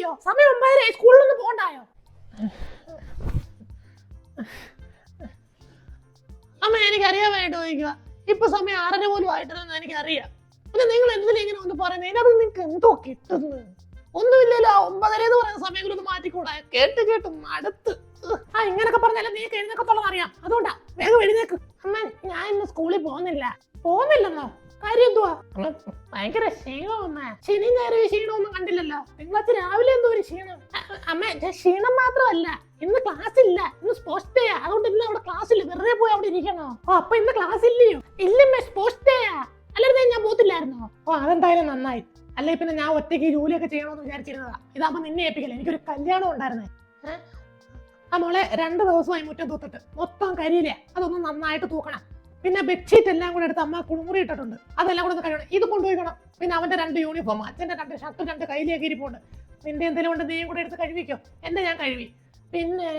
കഴിക്കോ? സമയം 9:30 സ്കൂളിലൊന്നും പോകണ്ടായോ? അമ്മ എനിക്കറിയാൻ വേണ്ടി ചോദിക്കുക. ഇപ്പൊ സമയം 6:30 പോലും ആയിട്ടില്ലെന്ന് എനിക്കറിയാം. പിന്നെ നിങ്ങൾ എന്തിനാ ഇങ്ങനെ ഒന്ന് പറയുന്നത്? ഇതിനകത്ത് നിങ്ങൾക്ക് എന്തോ കിട്ടുന്നു? ഒന്നുമില്ലല്ലോ. 9:30 എന്ന് പറയുന്ന സമയങ്ങളൊന്ന് മാറ്റിക്കൂടാ? കേട്ട് കേട്ട് മടുത്ത്. ഇങ്ങനൊക്കെ പറഞ്ഞാലും നീ എഴുന്നേക്കത്തോളം അറിയാം. അതുകൊണ്ടാ വേഗം എഴുന്നേക്ക്. അമ്മ ഞാൻ ഇന്ന് സ്കൂളിൽ പോകുന്നില്ലെന്നോ? കാര്യം എന്തുവാ? ഭയങ്കര ക്ഷീണം അമ്മ. ശനി നേരം ക്ഷീണമൊന്നും കണ്ടില്ലല്ലോ. തിങ്കളാഴ്ച രാവിലെ എന്തോ ഒരു ക്ഷീണം. അമ്മ ക്ഷീണം മാത്രമല്ല, ഇന്ന് ക്ലാസ് ഇല്ല. ഇന്ന് സ്പോർട്സ് ഡേ. അതുകൊണ്ട് ഇന്ന് അവിടെ ക്ലാസ് ഇല്ല. വെറുതെ പോയി അവിടെ ഇരിക്കണോ? അപ്പൊ ഇന്ന് ക്ലാസ് ഇല്ലയോ? ഇല്ലമ്മേ, സ്പോർട്സ് ഡേ. അല്ലാതെ ഞാൻ പോത്തില്ലായിരുന്നോ? അതെന്തായാലും നന്നായി. അല്ലെ പിന്നെ ഞാൻ ഒറ്റയ്ക്ക് ജോലിയൊക്കെ ചെയ്യണമെന്ന് വിചാരിച്ചിരുന്നതാ. ഇതാകുമ്പോ നിന്നെ ഏൽപ്പിക്കല. എനിക്കൊരു കല്യാണം ഉണ്ടായിരുന്നേ. മോളെ 2 ദിവസമായി മുറ്റം തൂത്തിട്ട് മൊത്തം കരിയില. അതൊന്നും നന്നായിട്ട് തൂക്കണം. പിന്നെ ബെഡ്ഷീറ്റ് എല്ലാം കൂടെ എടുത്ത് അമ്മ കുളിമുറി ഇട്ടിട്ടുണ്ട്. അതെല്ലാം കൂടെ കഴിയണം. ഇത് കൊണ്ടുപോയിക്കണം. പിന്നെ അവന്റെ 2 യൂണിഫോം, അച്ഛന്റെ 2 ഷർട്ട്, 2 കയ്യിലേക്ക് ഇരിപ്പുണ്ട്. നിന്റെ എന്തെങ്കിലും കൊണ്ട് നീയും കൂടെ എടുത്ത് കഴുകിക്കോ. എന്റെ ഞാൻ കഴുകി. പിന്നെ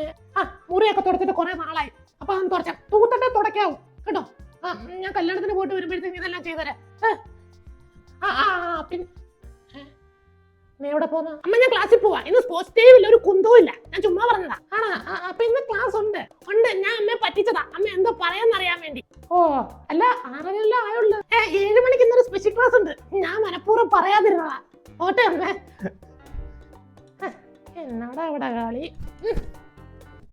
മുറിയൊക്കെ തുടച്ചിട്ട് കുറെ നാളായി. അപ്പൊ അതൊന്ന് തുടച്ച തൂത്തട്ടെ തുടക്കാവും കേട്ടോ. ഞാൻ കല്യാണത്തിന് പോയിട്ട് വരുമ്പോഴത്തേക്ക് ഇതെല്ലാം ചെയ്തരാം. പിന്നെ നീ എവിടെ പോന്ന? അമ്മ ഞാൻ ക്ലാസ്സിൽ പോവാ. ഇന്ന് സ്പോർട്സ് ഡേ ഇല്ല, ഒരു കുന്തവും ഇല്ല. ഞാൻ ചുമ്മാ പറഞ്ഞതാ. അപ്പൊ ഇന്ന് ക്ലാസ് ഉണ്ട്. ഞാൻ അമ്മയെ പറ്റിച്ചതാ. അമ്മ എന്തോ പറയാന്നറിയാൻ വേണ്ടി. അല്ല 6:30 ആയുള്ളൂ. 7 മണിക്ക് ഇന്നൊരു സ്പെഷ്യൽ ക്ലാസ് ഉണ്ട്. ഞാൻ മനഃപൂർവ്വം പറയാതിരുന്നതാ. ഓട്ടെ അമ്മേ. എന്നോടാ ഇവിടെ കളി.